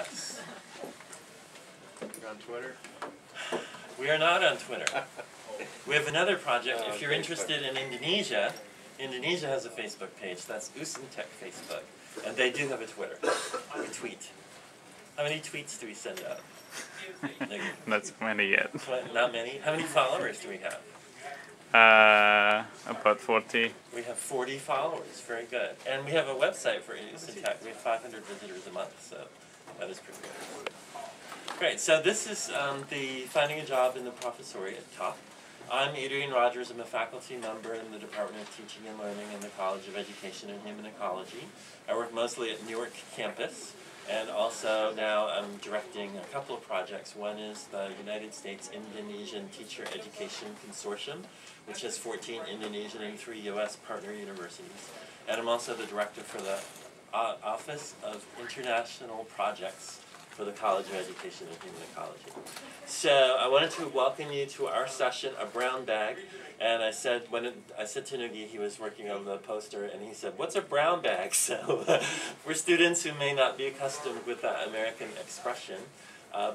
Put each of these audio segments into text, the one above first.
us. You're on Twitter? We are not on Twitter. We have another project. If you're Facebook. interested in Indonesia, Indonesia has a Facebook page. That's Usintech Facebook. And they do have a Twitter. We tweet. How many tweets do we send out? Not so many yet. Not many? How many followers do we have? About 40. We have 40 followers. Very good. And we have a website for Usintech. We have 500 visitors a month, so that is pretty good. Great. So this is the Finding a Job in the Professoriate talk. I'm Adrian Rodgers. I'm a faculty member in the Department of Teaching and Learning in the College of Education and Human Ecology. I work mostly at Newark campus, and also now I'm directing a couple of projects. One is the United States Indonesian Teacher Education Consortium, which has 14 Indonesian and 3 U.S. partner universities. And I'm also the director for the Office of International Projects for the College of Education and Human Ecology. So I wanted to welcome you to our session, A Brown Bag. And I said to Nugi, he was working on the poster, and he said, "What's a brown bag?" So for students who may not be accustomed with that American expression,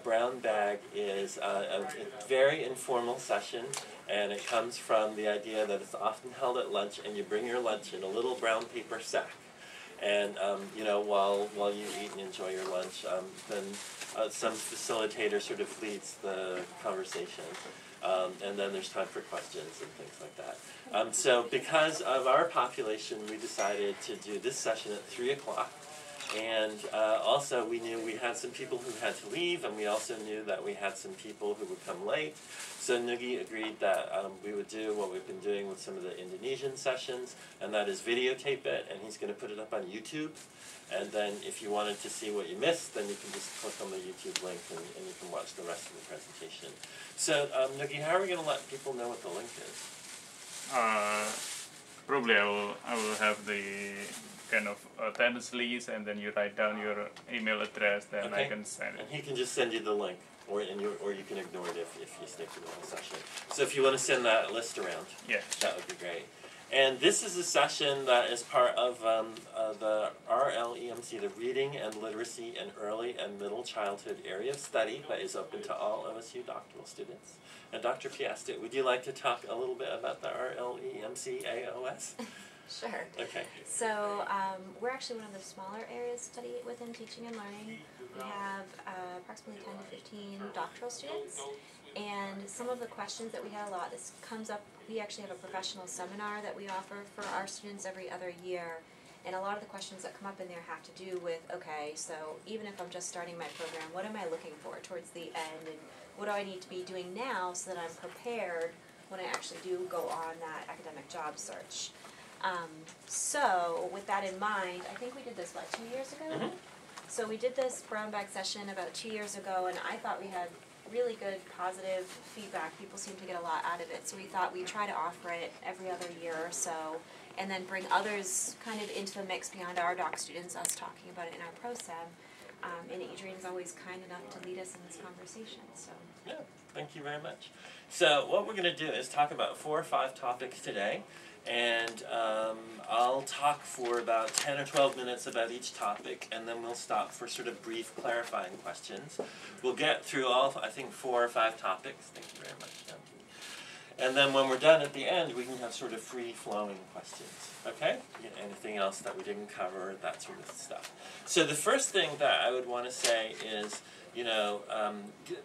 brown bag is a very informal session, and it comes from the idea that it's often held at lunch, and you bring your lunch in a little brown paper sack. And you know, while you eat and enjoy your lunch, then some facilitator sort of leads the conversation, and then there's time for questions and things like that. So because of our population, we decided to do this session at 3 o'clock. And also we knew we had some people who had to leave, and we also knew that we had some people who would come late. So Nugi agreed that we would do what we've been doing with some of the Indonesian sessions, and that is videotape it, and he's going to put it up on YouTube. And then if you wanted to see what you missed, then you can just click on the YouTube link, and you can watch the rest of the presentation. So Nugi, how are we going to let people know what the link is? Probably I will have the kind of attendance list, and then you write down your email address, then Okay. I can send it. And he can just send you the link, or you can ignore it if you stick to the whole session. So if you want to send that list around, Yeah. that would be great. And this is a session that is part of the RLEMC, the Reading and Literacy in Early and Middle Childhood Area of Study, that is open to all OSU doctoral students. And Dr. Piasta, would you like to talk a little bit about the RLEMC AOS? Sure. Okay. So we're actually one of the smaller areas of study within teaching and learning. We have approximately 10 to 15 doctoral students, and some of the questions that we had a lot, this comes up, we actually have a professional seminar that we offer for our students every other year, and a lot of the questions that come up in there have to do with, okay, so even if I'm just starting my program, what am I looking for towards the end, and what do I need to be doing now so that I'm prepared when I actually do go on that academic job search. So with that in mind, I think we did this, 2 years ago? Mm-hmm. So we did this brown bag session about 2 years ago, and I thought we had really good positive feedback. People seemed to get a lot out of it, so we thought we'd try to offer it every other year or so, and then bring others kind of into the mix beyond our doc students, us talking about it in our pro-sem. And Adrian's always kind enough to lead us in this conversation. So. Yeah, thank you very much. So what we're going to do is talk about 4 or 5 topics today. And I'll talk for about 10 or 12 minutes about each topic, and then we'll stop for sort of brief clarifying questions. We'll get through all, I think, 4 or 5 topics. Thank you very much, John. And then when we're done at the end, we can have sort of free-flowing questions, okay? Anything else that we didn't cover, that sort of stuff. So the first thing that I would want to say is, you know,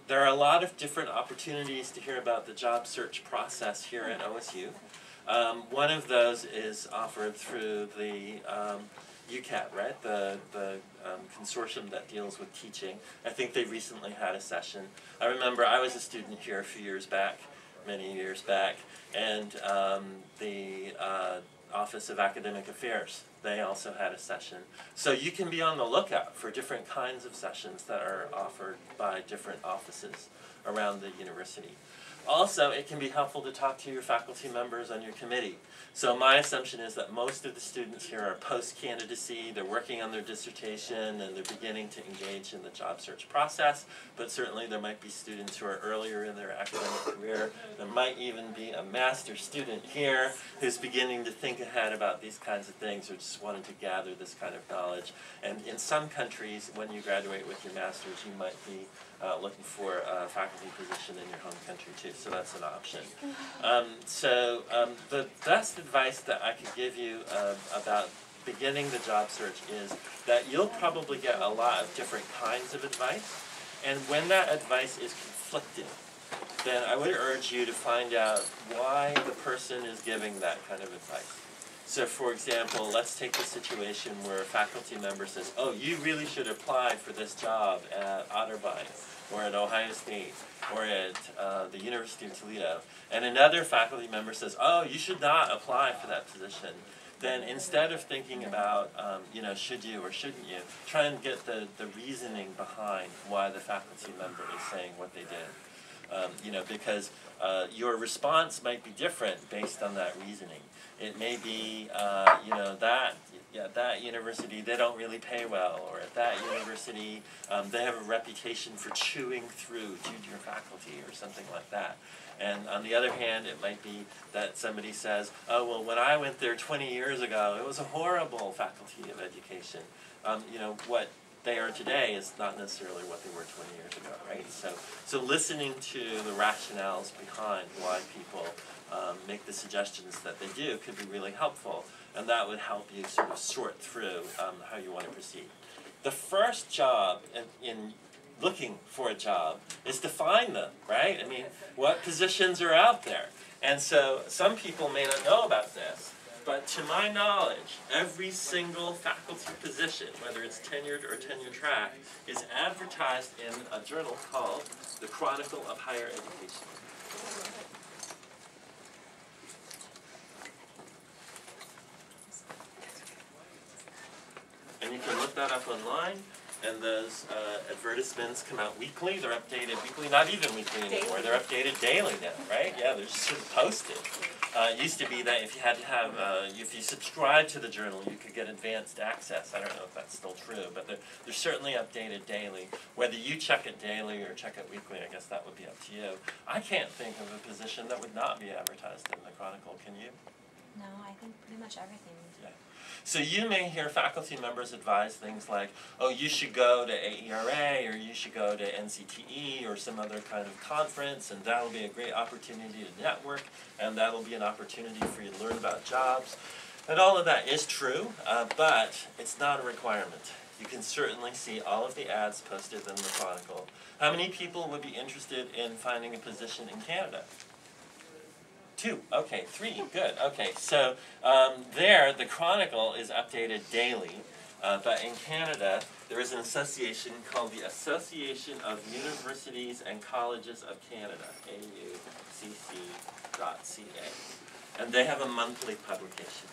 there are a lot of different opportunities to hear about the job search process here at OSU. One of those is offered through the UCAT, right? The consortium that deals with teaching. I think they recently had a session. I remember I was a student here a few years back, many years back, and the Office of Academic Affairs, they also had a session. So you can be on the lookout for different kinds of sessions that are offered by different offices around the university. Also, it can be helpful to talk to your faculty members on your committee. So my assumption is that most of the students here are post-candidacy, they're working on their dissertation, and they're beginning to engage in the job search process, but certainly there might be students who are earlier in their academic career. There might even be a master's student here who's beginning to think ahead about these kinds of things, or just wanting to gather this kind of knowledge. And in some countries, when you graduate with your master's, you might be looking for a faculty position in your home country too, so that's an option. The best advice that I could give you about beginning the job search is that you'll probably get a lot of different kinds of advice, and when that advice is conflicting, then I would urge you to find out why the person is giving that kind of advice. So for example, let's take the situation where a faculty member says, oh, you really should apply for this job at Otterbein, or at Ohio State, or at the University of Toledo. And another faculty member says, oh, you should not apply for that position. Then instead of thinking about, should you or shouldn't you, try and get the reasoning behind why the faculty member is saying what they did. Because your response might be different based on that reasoning. It may be, that university, they don't really pay well, or at that university, they have a reputation for chewing through junior faculty, or something like that. And on the other hand, it might be that somebody says, oh, well, when I went there 20 years ago, it was a horrible faculty of education. What they are today is not necessarily what they were 20 years ago, right? So listening to the rationales behind why people make the suggestions that they do could be really helpful, and that would help you sort of sort through how you want to proceed. The first job in looking for a job is to find them, right? I mean, what positions are out there? And so some people may not know about this, but to my knowledge, every single faculty position, whether it's tenured or tenure track, is advertised in a journal called the Chronicle of Higher Education. And you can look that up online, and those advertisements come out weekly. They're updated weekly, not even weekly anymore. They're updated daily now, right? Yeah, they're just sort of posted. It used to be that if you had to have, if you subscribed to the journal, you could get advanced access. I don't know if that's still true, but they're certainly updated daily. Whether you check it daily or check it weekly, I guess that would be up to you. I can't think of a position that would not be advertised in the Chronicle. Can you? No, I think pretty much everything. Yeah. So you may hear faculty members advise things like, oh, you should go to AERA, or you should go to NCTE, or some other kind of conference, and that'll be a great opportunity to network, and that'll be an opportunity for you to learn about jobs. And all of that is true, but it's not a requirement. You can certainly see all of the ads posted in the Chronicle. How many people would be interested in finding a position in Canada? 2, okay, 3, good, okay. So there, the Chronicle is updated daily, but in Canada, there is an association called the Association of Universities and Colleges of Canada, AUCC.ca, and they have a monthly publication.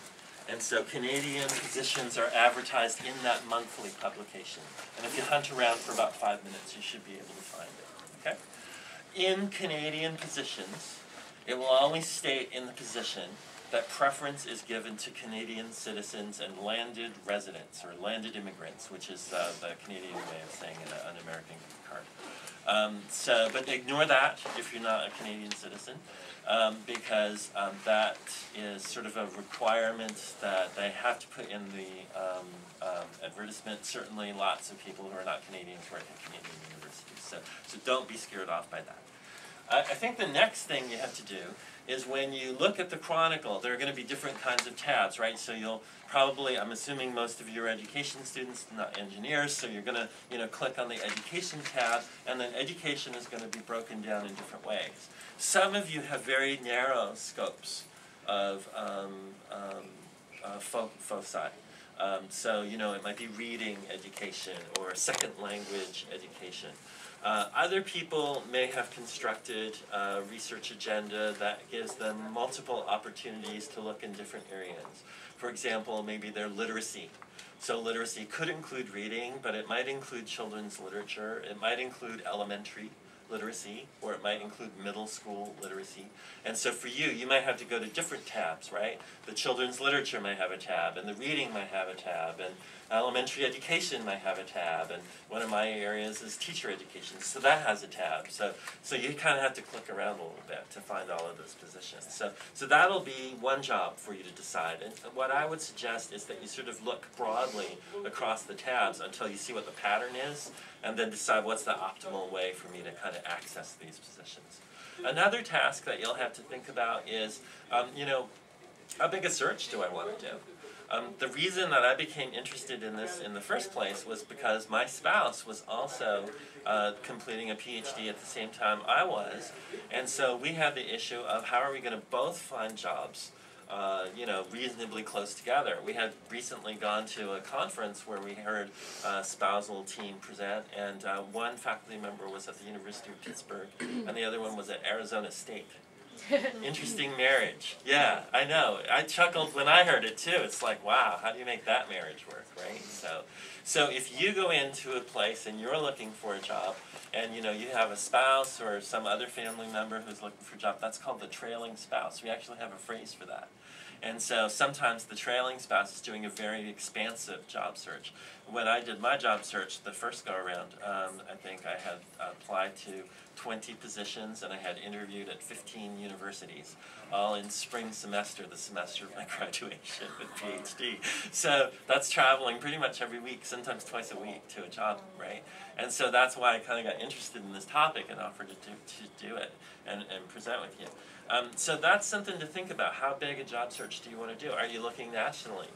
And so Canadian positions are advertised in that monthly publication. And if you hunt around for about 5 minutes, you should be able to find it, okay? In Canadian positions, it will always state in the position that preference is given to Canadian citizens and landed residents, or landed immigrants, which is the Canadian way of saying an American card. But ignore that if you're not a Canadian citizen, because that is sort of a requirement that they have to put in the advertisement. Certainly lots of people who are not Canadians work at Canadian universities, so don't be scared off by that. I think the next thing you have to do is when you look at the Chronicle, there are going to be different kinds of tabs, right? So you'll probably, I'm assuming most of you are education students, not engineers, so you're going to, click on the education tab, and then education is going to be broken down in different ways. Some of you have very narrow scopes of foci. So, it might be reading education or second language education. Other people may have constructed a research agenda that gives them multiple opportunities to look in different areas. For example, maybe their literacy. So literacy could include reading, but it might include children's literature. It might include elementary literacy, or it might include middle school literacy. And so for you, you might have to go to different tabs, right? The children's literature might have a tab, and the reading might have a tab, and elementary education might have a tab, and one of my areas is teacher education, so that has a tab. So you kind of have to click around a little bit to find all of those positions. So that'll be one job for you to decide. And what I would suggest is that you sort of look broadly across the tabs until you see what the pattern is, and then decide what's the optimal way for me to kind of access these positions. Another task that you'll have to think about is, how big a search do I want to do? The reason that I became interested in this in the first place was because my spouse was also completing a PhD at the same time I was, and so we had the issue of how are we going to both find jobs reasonably close together. We had recently gone to a conference where we heard a spousal team present, and one faculty member was at the University of Pittsburgh, and the other one was at Arizona State. Interesting marriage. Yeah, I know. I chuckled when I heard it too. It's like, wow, how do you make that marriage work, right? So if you go into a place and you're looking for a job, and you have a spouse or some other family member who's looking for a job, that's called the trailing spouse. We actually have a phrase for that. And so sometimes the trailing spouse is doing a very expansive job search. When I did my job search the first go around, I think I had applied to 20 positions, and I had interviewed at 15 universities, all in spring semester, the semester of my graduation with PhD. So that's traveling pretty much every week, sometimes twice a week, to a job, right? And so that's why I kind of got interested in this topic and offered to do it and present with you. So that's something to think about. How big a job search do you want to do? Are you looking nationally?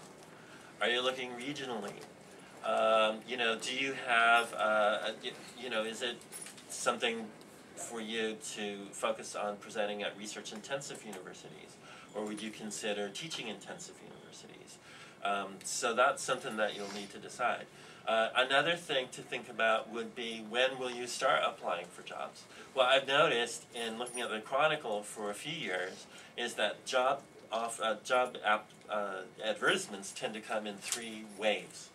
Are you looking regionally? Do you have, is it something for you to focus on presenting at research-intensive universities? Or would you consider teaching-intensive universities? So that's something that you'll need to decide. Another thing to think about would be, when will you start applying for jobs? Well, I've noticed in looking at the Chronicle for a few years is that job advertisements tend to come in 3 waves.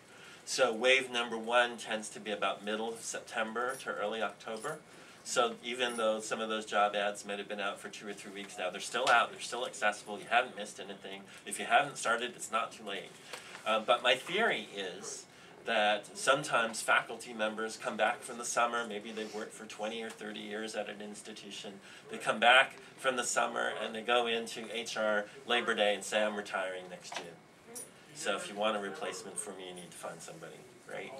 So wave number 1 tends to be about middle of September to early October. So even though some of those job ads might have been out for 2 or 3 weeks now, they're still out, they're still accessible, you haven't missed anything. If you haven't started, it's not too late. But my theory is that sometimes faculty members come back from the summer, maybe they've worked for 20 or 30 years at an institution, they come back from the summer and they go into HR Labor Day and say, I'm retiring next June. So if you want a replacement for me, you need to find somebody, right?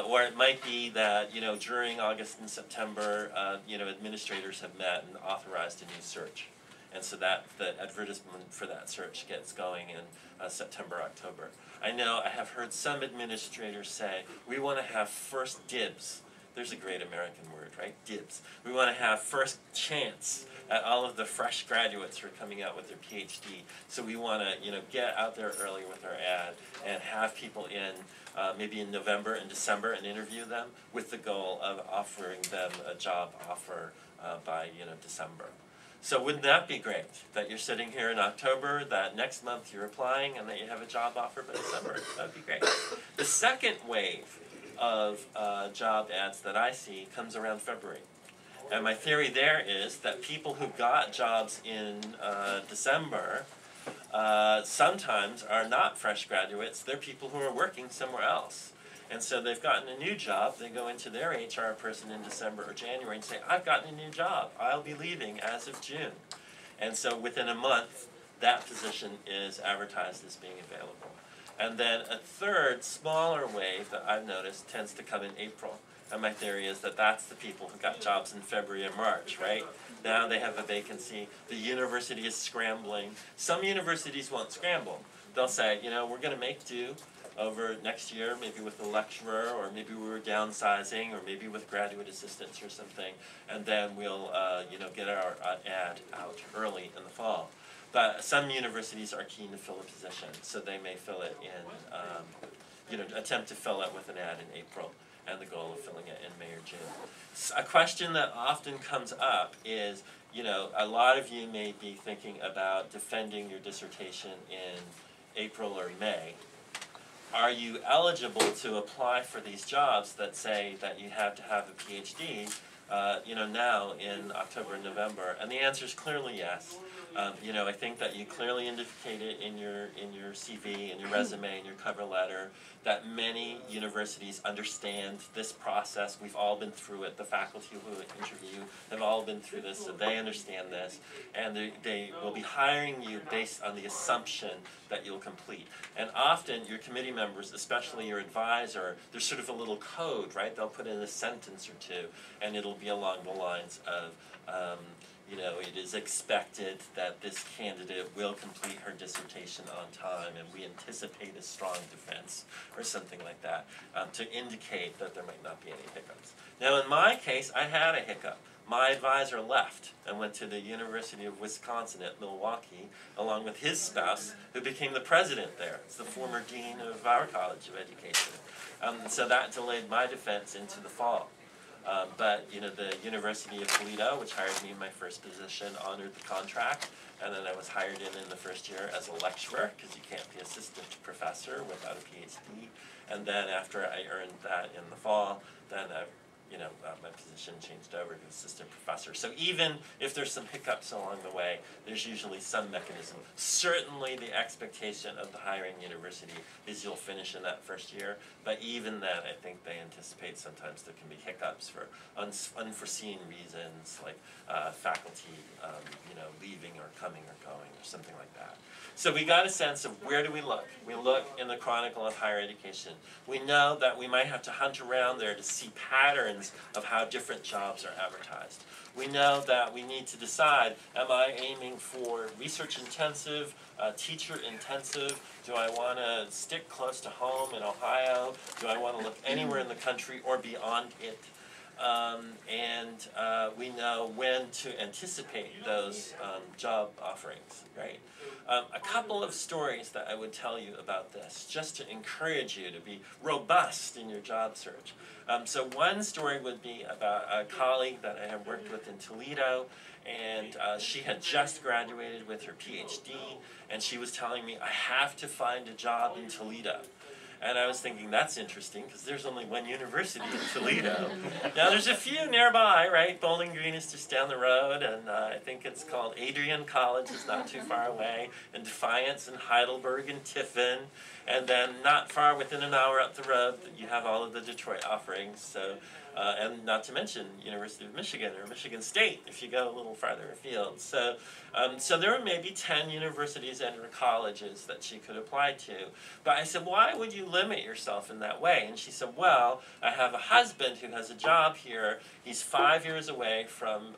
Or it might be that, during August and September, administrators have met and authorized a new search. And so that the advertisement for that search gets going in September, October. I know I have heard some administrators say, we want to have first dibs. There's a great American word, right? Dibs. We want to have first chance at all of the fresh graduates who are coming out with their PhD. So we want to, get out there early with our ad and have people in maybe in November and December and interview them with the goal of offering them a job offer by, December. So wouldn't that be great, that you're sitting here in October, that next month you're applying, and that you have a job offer by December? That would be great. The second wave of job ads that I see comes around February. And my theory there is that people who got jobs in December sometimes are not fresh graduates, they're people who are working somewhere else. And so they've gotten a new job, they go into their HR person in December or January and say, I've gotten a new job, I'll be leaving as of June. And so within a month, that position is advertised as being available. And then a third, smaller wave that I've noticed tends to come in April. And my theory is that that's the people who got jobs in February and March, right? Now they have a vacancy, the university is scrambling. Some universities won't scramble. They'll say, we're going to make do over next year, maybe with a lecturer, or maybe we're downsizing, or maybe with graduate assistants or something, and then we'll, get our ad out early in the fall. But some universities are keen to fill a position, so they may fill it in, attempt to fill it with an ad in April, and the goal of filling it in May or June. A question that often comes up is, a lot of you may be thinking about defending your dissertation in April or May. Are you eligible to apply for these jobs that say that you have to have a PhD now in October and November? And the answer is clearly yes. I think that you clearly indicated in your CV, in your resume, in your cover letter, that many universities understand this process. We've all been through it. The faculty who interview have all been through this, so they understand this, and they will be hiring you based on the assumption that you'll complete. And often your committee members, especially your advisor, there's sort of a little code, right? They'll put in a sentence or two, and it'll be along the lines of, it is expected that this candidate will complete her dissertation on time, and we anticipate a strong defense, or something like that, to indicate that there might not be any hiccups. Now, in my case, I had a hiccup. My advisor left and went to the University of Wisconsin at Milwaukee, along with his spouse, who became the president there. It's the former dean of our College of Education. So that delayed my defense into the fall. But the University of Toledo, which hired me in my first position, honored the contract, and then I was hired in the first year as a lecturer, because you can't be assistant professor without a PhD. And then after I earned that in the fall, then my position changed over to assistant professor. So even if there's some hiccups along the way, there's usually some mechanism. Certainly the expectation of the hiring university is you'll finish in that first year, but even then I think they anticipate sometimes there can be hiccups for unforeseen reasons, like faculty leaving or coming or going or something like that. So we got a sense of where do we look. We look in the Chronicle of Higher Education. We know that we might have to hunt around there to see patterns of how different jobs are advertised. We know that we need to decide, am I aiming for research intensive, teacher intensive? Do I want to stick close to home in Ohio? Do I want to look anywhere in the country or beyond it? We know when to anticipate those job offerings, right? A couple of stories that I would tell you about this, just to encourage you to be robust in your job search. So one story would be about a colleague that I have worked with in Toledo, and she had just graduated with her PhD, and she was telling me, I have to find a job in Toledo. And I was thinking, that's interesting, because there's only one university in Toledo. Now, there's a few nearby, right? Bowling Green is just down the road, and I think it's called Adrian College, is not too far away, and Defiance and Heidelberg and Tiffin. And then not far, within an hour up the road, you have all of the Detroit offerings. So, and not to mention University of Michigan or Michigan State if you go a little farther afield. So, so there were maybe 10 universities and colleges that she could apply to. But I said, why would you limit yourself in that way? And she said, well, I have a husband who has a job here. He's 5 years away from,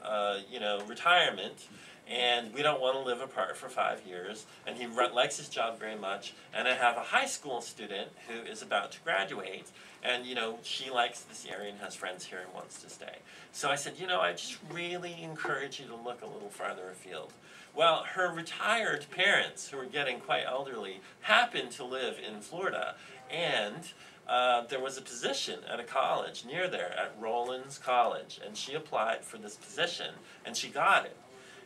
retirement. And we don't want to live apart for 5 years, and he likes his job very much. And I have a high school student who is about to graduate, and she likes this area and has friends here and wants to stay. So I said, I just really encourage you to look a little farther afield. Well, her retired parents, who are getting quite elderly, happen to live in Florida, and there was a position at a college near there, at Rollins College, and she applied for this position, and she got it.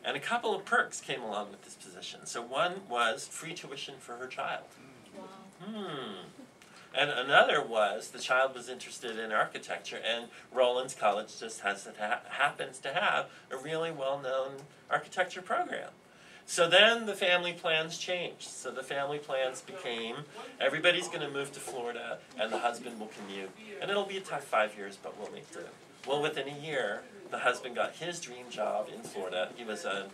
And a couple of perks came along with this position. So one was free tuition for her child. Wow. And another was the child was interested in architecture, and Rollins College just happens to have a really well-known architecture program. So then the family plans changed. So the family plans became, everybody's going to move to Florida, and the husband will commute. And it'll be a tough 5 years, but we'll make do. Well, within a year, the husband got his dream job in Florida. He was an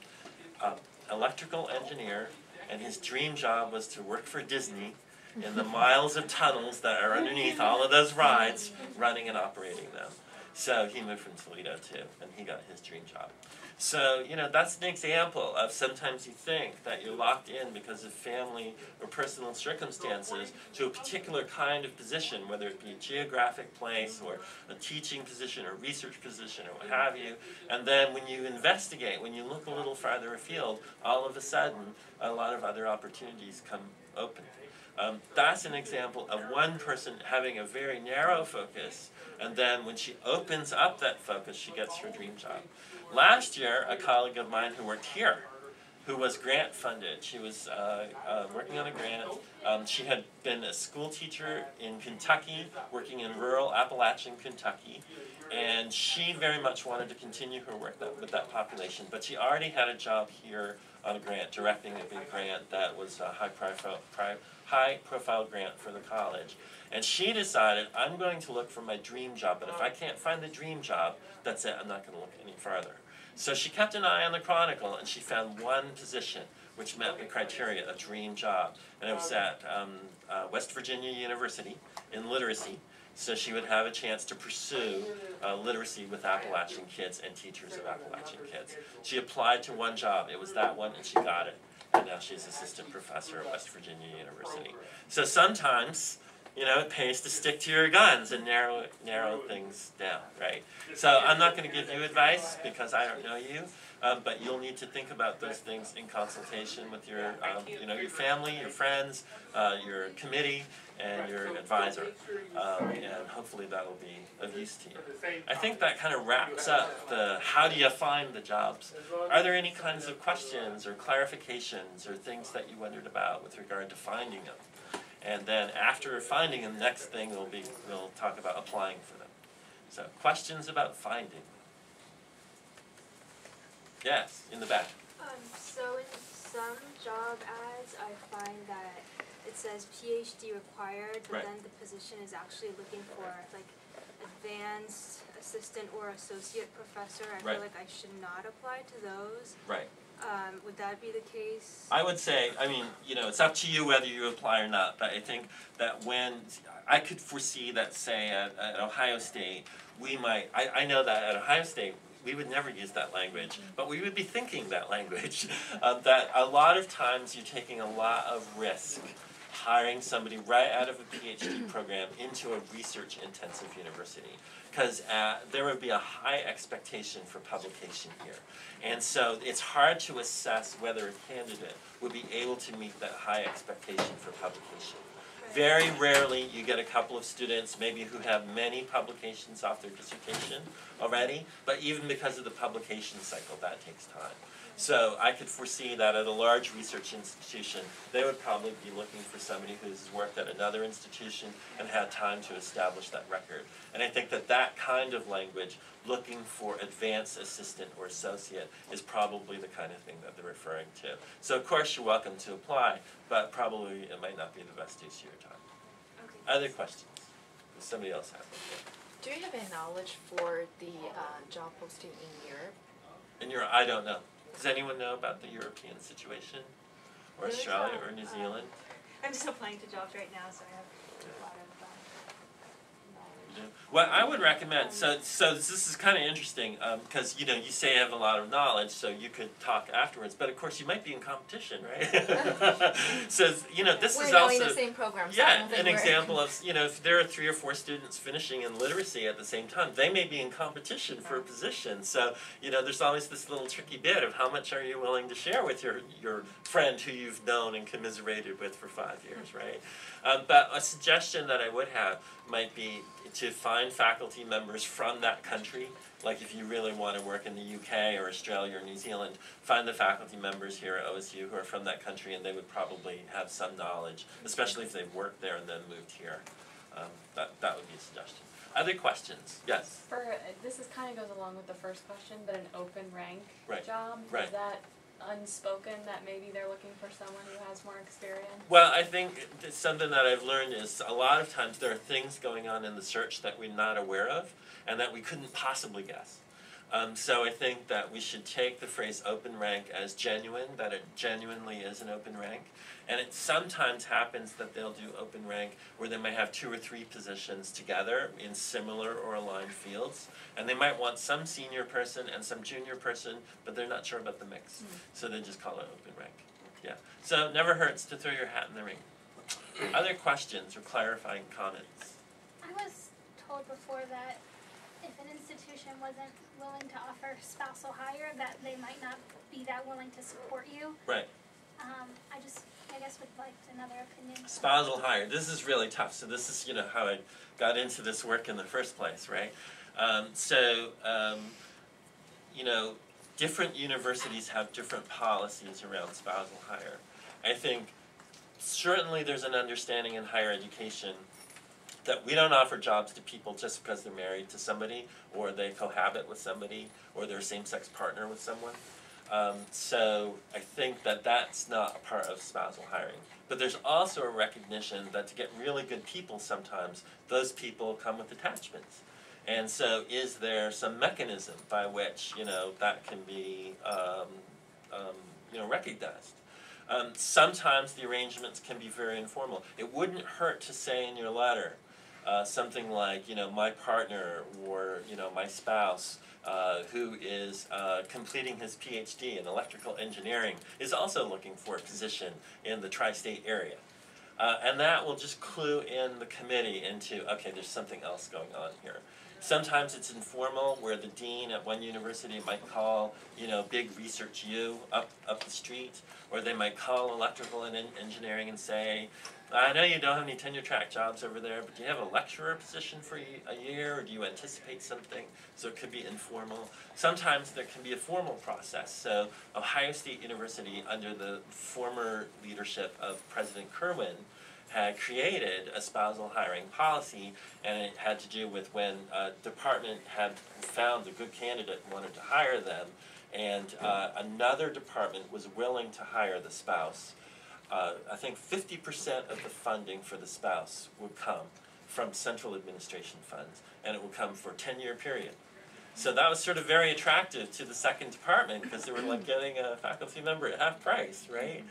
electrical engineer, and his dream job was to work for Disney in the miles of tunnels that are underneath all of those rides, running and operating them. So he moved from Toledo too, and he got his dream job. So, that's an example of sometimes you think that you're locked in because of family or personal circumstances to a particular kind of position, whether it be a geographic place or a teaching position or research position or what have you. And then when you investigate, when you look a little farther afield, all of a sudden a lot of other opportunities come open. That's an example of one person having a very narrow focus, and then when she opens up that focus, she gets her dream job. Last year, a colleague of mine who worked here, who was grant funded. She was working on a grant. She had been a school teacher in Kentucky, working in rural Appalachian Kentucky, and she very much wanted to continue her work with that population, but she already had a job here on a grant, directing a big grant that was a high-profile grant for the college. And she decided, I'm going to look for my dream job, but if I can't find the dream job, that's it, I'm not going to look any farther. So she kept an eye on the Chronicle, and she found one position which met the criteria, a dream job. And it was at West Virginia University in literacy. So she would have a chance to pursue literacy with Appalachian kids and teachers of Appalachian kids. She applied to one job. It was that one, and she got it. And now she's assistant professor at West Virginia University. So sometimes, you know, it pays to stick to your guns and narrow things down, right? So I'm not going to give you advice because I don't know you, but you'll need to think about those things in consultation with your, you know, your family, your friends, your committee, and your advisor, and hopefully that'll be of use to you. I think that kind of wraps up the how do you find the jobs. Are there any kinds of questions or clarifications or things that you wondered about with regard to finding them? And then after finding them, next thing we'll talk about applying for them. So questions about finding. Yes, in the back. So in some job ads, I find that it says PhD required, but Right. then the position is actually looking for like advanced assistant or associate professor. I Right. feel like I should not apply to those. Right. Would that be the case? I would say, I mean, you know, it's up to you whether you apply or not, but I think that when, I could foresee that, say, at Ohio State, we might, I know that at Ohio State, we would never use that language, but we would be thinking that language. That a lot of times you're taking a lot of risk hiring somebody right out of a PhD program into a research-intensive university, because there would be a high expectation for publication here. And so it's hard to assess whether a candidate would be able to meet that high expectation for publication. Very rarely you get a couple of students maybe who have many publications off their dissertation already, but even because of the publication cycle, that takes time. So I could foresee that at a large research institution, they would probably be looking for somebody who's worked at another institution and had time to establish that record. And I think that that kind of language, looking for advanced assistant or associate, is probably the kind of thing that they're referring to. So of course you're welcome to apply, but probably it might not be the best use of your time. Okay. Other questions? Does somebody else have one? Do you have any knowledge for the job posting in Europe? And I don't know. Does anyone know about the European situation? Or There's Australia or New Zealand? I'm just applying to jobs right now, so I have a lot of Well, I would recommend, so this is kind of interesting, because, you know, you say you have a lot of knowledge, so you could talk afterwards, but of course you might be in competition, right? So, you know, this is We're also, doing the same program, so I yeah, don't think an we're example of, you know, if there are 3 or 4 students finishing in literacy at the same time, they may be in competition for a position. So, you know, there's always this little tricky bit of how much are you willing to share with your friend who you've known and commiserated with for 5 years, right? But a suggestion that I would have might be to find faculty members from that country. Like if you really want to work in the UK or Australia or New Zealand, find the faculty members here at OSU who are from that country, and they would probably have some knowledge, especially if they've worked there and then moved here. That would be a suggestion. Other questions? Yes? This kind of goes along with the first question, but an open rank Right. job, Right. is that unspoken that maybe they're looking for someone who has more experience? Well, I think something that I've learned is a lot of times there are things going on in the search that we're not aware of and that we couldn't possibly guess. So I think that we should take the phrase open rank as genuine, that it genuinely is an open rank. And it sometimes happens that they'll do open rank where they might have 2 or 3 positions together in similar or aligned fields. And they might want some senior person and some junior person, but they're not sure about the mix. So they just call it open rank. Yeah. So it never hurts to throw your hat in the ring. Other questions or clarifying comments? I was told before that if an institution wasn't willing to offer spousal hire, that they might not be that willing to support you. Right. I guess would like another opinion. Spousal hire. This is really tough. So this is, you know, how I got into this work in the first place, right? You know, different universities have different policies around spousal hire. I think certainly there's an understanding in higher education that we don't offer jobs to people just because they're married to somebody, or they cohabit with somebody, or they're a same-sex partner with someone. So I think that that's not a part of spousal hiring. But there's also a recognition that to get really good people sometimes, those people come with attachments. And so is there some mechanism by which, that can be, recognized? Sometimes the arrangements can be very informal. It wouldn't hurt to say in your letter something like, my partner or, my spouse who is completing his PhD in electrical engineering is also looking for a position in the tri-state area. And that will just clue in the committee into, okay, there's something else going on here. Sometimes it's informal, where the dean at one university might call, big research U up the street, or they might call electrical and engineering and say, I know you don't have any tenure track jobs over there, but do you have a lecturer position for a year, or do you anticipate something? So it could be informal. Sometimes there can be a formal process. So Ohio State University, under the former leadership of President Kerwin, had created a spousal hiring policy, and it had to do with when a department had found a good candidate and wanted to hire them, and another department was willing to hire the spouse. I think 50% of the funding for the spouse would come from central administration funds, and it would come for a 10-year period. So that was sort of very attractive to the second department, because they were like getting a faculty member at half price, right?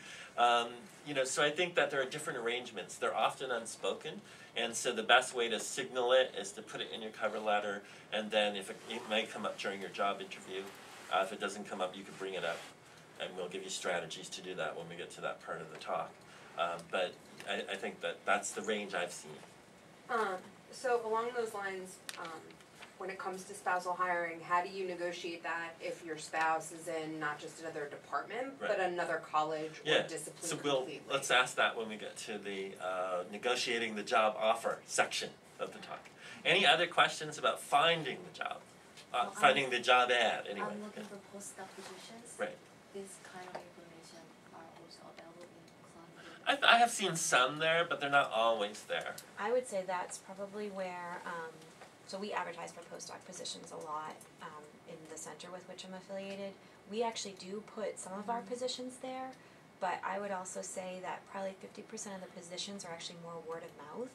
So I think that there are different arrangements. They're often unspoken, and so the best way to signal it is to put it in your cover letter, and then if it may come up during your job interview. If it doesn't come up, you can bring it up, and we'll give you strategies to do that when we get to that part of the talk. But I think that that's the range I've seen. So along those lines, when it comes to spousal hiring, how do you negotiate that if your spouse is in not just another department, Right. but another college or discipline So completely? let's ask that when we get to the negotiating the job offer section of the talk. Any other questions about finding the job? Finding the job ad, anyway. I'm looking for postdoc positions. Right. This kind of information are also available in Columbia. I have seen some there, but they're not always there. I would say that's probably where, so we advertise for postdoc positions a lot in the center with which I'm affiliated. We actually do put some of our positions there, but I would also say that probably 50% of the positions are actually more word of mouth.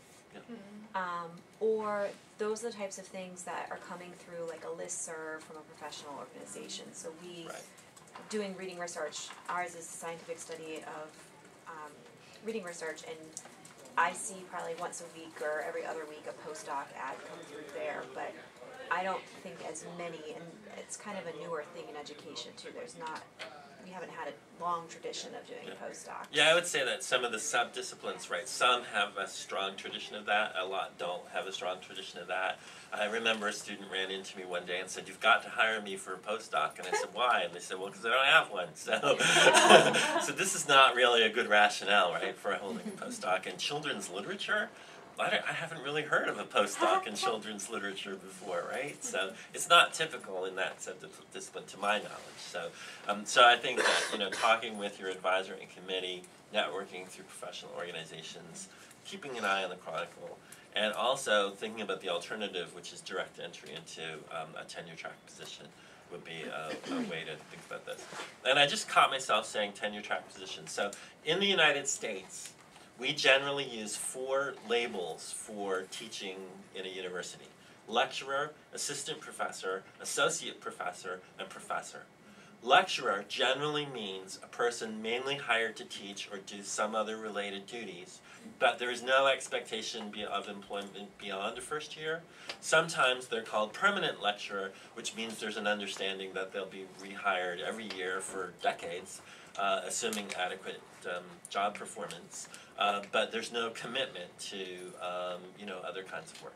Or those are the types of things that are coming through like a listserv from a professional organization. So we, doing reading research, ours is a scientific study of reading research, and I see probably once a week or every other week a postdoc ad come through there, but I don't think as many, and it's kind of a newer thing in education too. We haven't had a long tradition of doing postdocs. Yeah, I would say that some of the sub-disciplines, right, some have a strong tradition of that, a lot don't have a strong tradition of that. I remember a student ran into me one day and said, "You've got to hire me for a postdoc." And I said, "Why?" And they said, "Well, because I don't have one." So, so this is not really a good rationale, right, for holding a postdoc. In children's literature, I haven't really heard of a postdoc in children's literature before, right? So it's not typical in that discipline, to my knowledge. So, so I think that talking with your advisory committee, networking through professional organizations, keeping an eye on the Chronicle, and also thinking about the alternative, which is direct entry into a tenure track position, would be a way to think about this. And I just caught myself saying tenure track position. So in the United States, we generally use 4 labels for teaching in a university: lecturer, assistant professor, associate professor, and professor. Lecturer generally means a person mainly hired to teach or do some other related duties, but there is no expectation of employment beyond the first year. Sometimes they're called permanent lecturer, which means there's an understanding that they'll be rehired every year for decades, assuming adequate job performance. But there's no commitment to other kinds of work.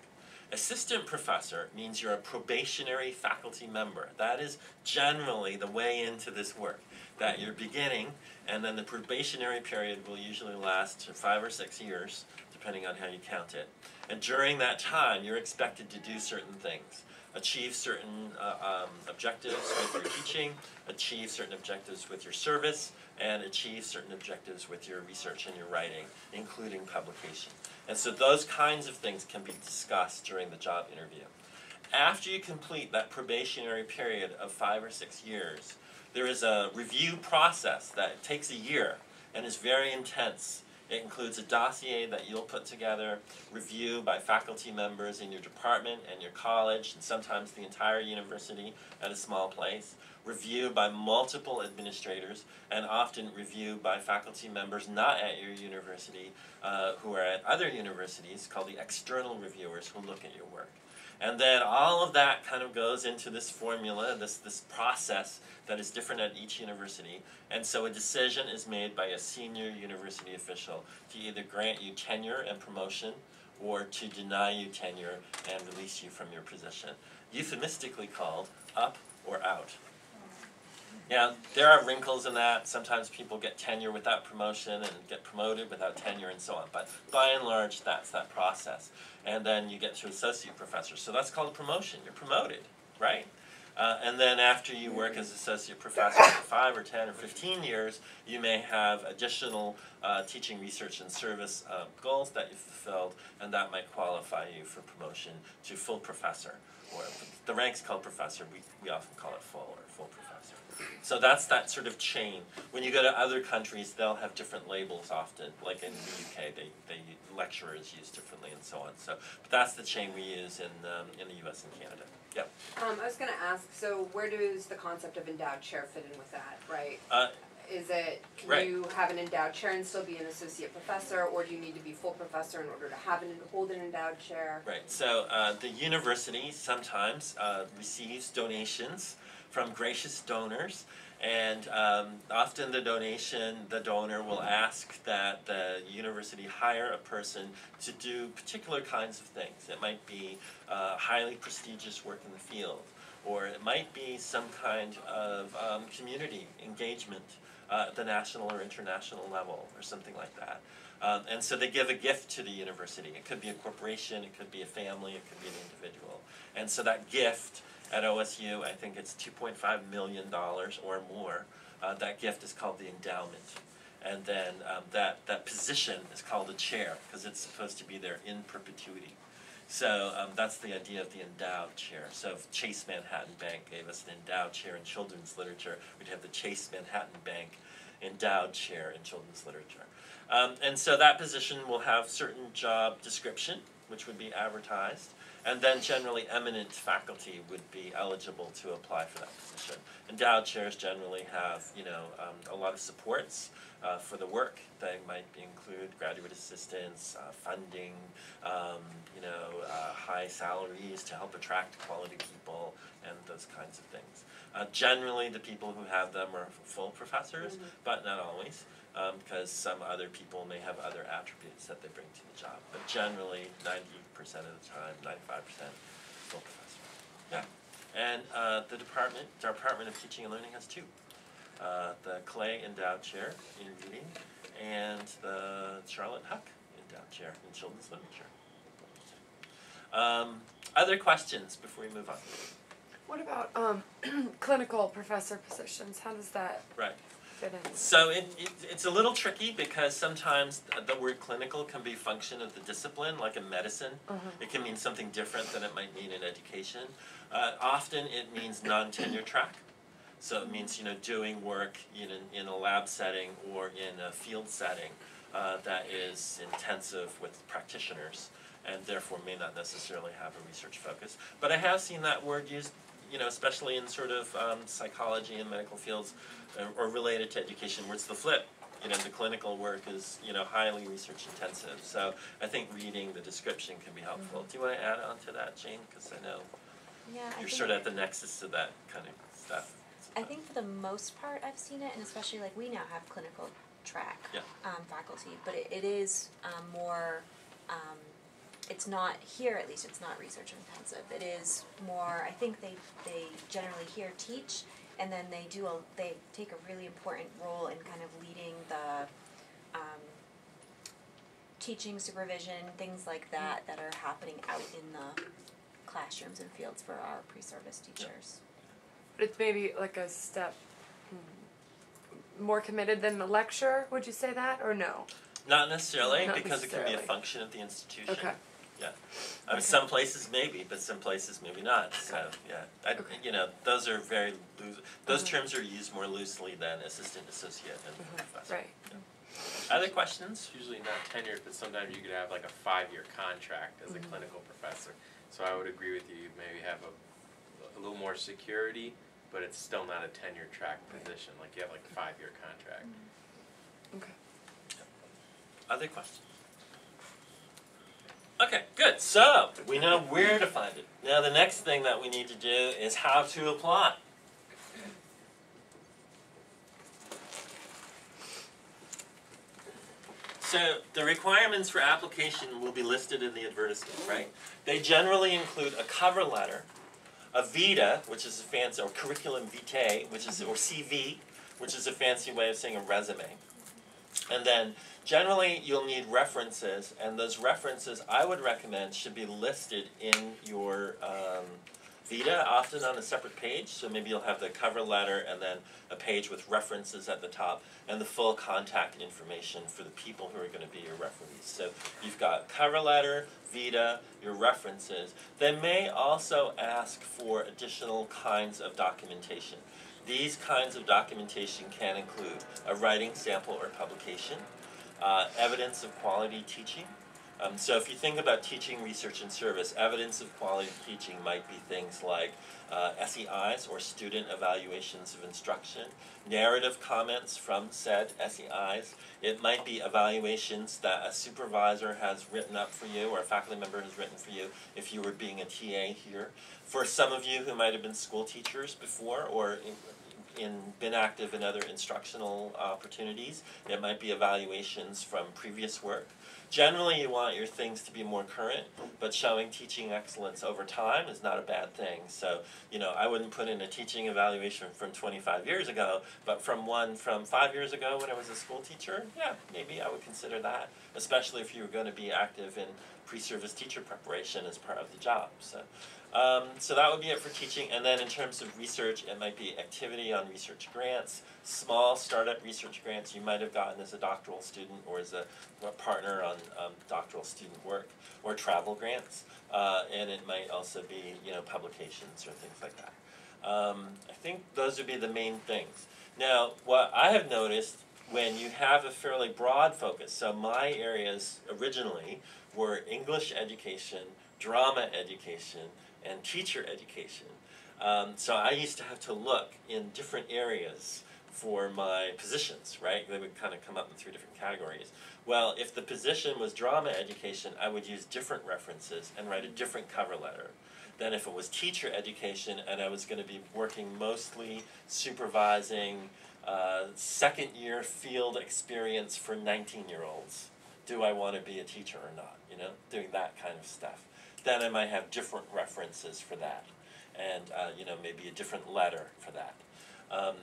Assistant professor means you're a probationary faculty member. That is generally the way into this work, that you're beginning, and then the probationary period will usually last 5 or 6 years, depending on how you count it. And during that time, you're expected to do certain things. achieve certain objectives with your teaching, achieve certain objectives with your service, and achieve certain objectives with your research and your writing, including publication. And so those kinds of things can be discussed during the job interview. After you complete that probationary period of 5 or 6 years, there is a review process that takes a year and is very intense. It includes a dossier that you'll put together, review by faculty members in your department and your college, and sometimes the entire university at a small place, review by multiple administrators, and often review by faculty members not at your university who are at other universities, called the external reviewers, who look at your work. And then all of that kind of goes into this formula, this process that is different at each university. And so a decision is made by a senior university official to either grant you tenure and promotion or to deny you tenure and release you from your position. Euphemistically called up or out. Now, there are wrinkles in that. Sometimes people get tenure without promotion and get promoted without tenure and so on. But by and large, that's that process. And then you get to associate professor. So that's called a promotion. You're promoted, right? And then after you work as associate professor for 5 or 10 or 15 years, you may have additional teaching, research, and service goals that you've fulfilled, and that might qualify you for promotion to full professor. Or the rank's called professor. We often call it full or full professor. So that's that sort of chain. When you go to other countries, they'll have different labels often. Like in the UK, lecturers use differently and so on. So, but that's the chain we use in the US and Canada. Yep. I was going to ask, so where does the concept of endowed chair fit in with that, right? Is it, can you have an endowed chair and still be an associate professor, or do you need to be full professor in order to hold an endowed chair? Right, so the university sometimes receives donations from gracious donors, and often the donor will ask that the university hire a person to do particular kinds of things. It might be highly prestigious work in the field, or it might be some kind of community engagement at the national or international level, or something like that. And so they give a gift to the university. It could be a corporation, it could be a family, it could be an individual. And so that gift at OSU, I think it's $2.5 million or more. That gift is called the endowment. And then that position is called a chair, because it's supposed to be there in perpetuity. So that's the idea of the endowed chair. So if Chase Manhattan Bank gave us an endowed chair in children's literature, we'd have the Chase Manhattan Bank endowed chair in children's literature. And so that position will have certain job description, which would be advertised, and then generally eminent faculty would be eligible to apply for that position. Endowed chairs generally have, a lot of supports for the work. They might include graduate assistance, funding, high salaries to help attract quality people, and those kinds of things. Generally, the people who have them are full professors, but not always, because some other people may have other attributes that they bring to the job. But generally, 90% of the time, 95% full professor. Yeah. And the Department of Teaching and Learning has two. The Clay Endowed Chair in Reading and the Charlotte Huck Endowed Chair in Children's Literature. Other questions before we move on? What about clinical professor positions? How does that fit in? So it's a little tricky because sometimes the word clinical can be a function of the discipline, like in medicine. It can mean something different than it might mean in education. Often it means non-tenure track. So it means doing work in a lab setting or in a field setting that is intensive with practitioners, and therefore may not necessarily have a research focus. But I have seen that word used, especially in sort of psychology and medical fields or related to education, where it's the flip. The clinical work is, highly research intensive. So I think reading the description can be helpful. Do you want to add on to that, Jane? Because I know you're sort of at the nexus of that kind of stuff. I think for the most part I've seen it, and especially we now have clinical track faculty, but it is more, it's not here at least, it's not research intensive. It is more, I think they generally here teach, and then they take a really important role in kind of leading the teaching supervision, things like that are happening out in classrooms and fields for our pre-service teachers. But it's maybe like a step more committed than the lecture, would you say that, or no? Not necessarily, Not because it can be a necessarily. function of the institution. Okay. Yeah. I mean, some places maybe, but some places maybe not. So, yeah. You know, those are very loose. Those terms are used more loosely than assistant, associate, and professor. Right. Yeah. Other questions? It's usually not tenured, but sometimes you could have like a 5-year contract as a clinical professor. So I would agree with you. You maybe have a little more security, but it's still not a tenure track position. Like you have like a 5-year contract. Okay. Other questions? Okay, good. So, we know where to find it. Now the next thing that we need to do is how to apply. So, the requirements for application will be listed in the advertisement, right? They generally include a cover letter, a vita, which is a fancy, or curriculum vitae, which is, or CV, which is a fancy way of saying a resume. And then generally you'll need references, and those references I would recommend should be listed in your vita, often on a separate page. So maybe you'll have the cover letter and then a page with references at the top and the full contact information for the people who are going to be your referees. So you've got cover letter, vita, your references. They may also ask for additional kinds of documentation. These kinds of documentation can include a writing sample or publication, evidence of quality teaching. So if you think about teaching, research, and service, evidence of quality teaching might be things like SEIs, or student evaluations of instruction, narrative comments from said SEIs. It might be evaluations that a supervisor has written up for you, or a faculty member has written for you if you were being a TA here. For some of you who might have been school teachers before, or been active in other instructional opportunities, it might be evaluations from previous work. Generally, you want your things to be more current, but showing teaching excellence over time is not a bad thing. So, you know, I wouldn't put in a teaching evaluation from 25 years ago, but from one from 5 years ago when I was a school teacher, yeah, maybe I would consider that, especially if you were going to be active in pre-service teacher preparation as part of the job. So that would be it for teaching. And then in terms of research, it might be activity on research grants, small startup research grants you might have gotten as a doctoral student or as a partner on doctoral student work, or travel grants. And it might also be, you know, publications or things like that. I think those would be the main things. Now, what I have noticed when you have a fairly broad focus, so my areas originally were English education, drama education, and teacher education. So I used to have to look in different areas for my positions, right? They would kind of come up in 3 different categories. Well, if the position was drama education, I would use different references and write a different cover letter than if it was teacher education and I was going to be working mostly supervising second-year field experience for 19-year-olds. Do I want to be a teacher or not? You know, doing that kind of stuff. Then I might have different references for that, and you know, maybe a different letter for that.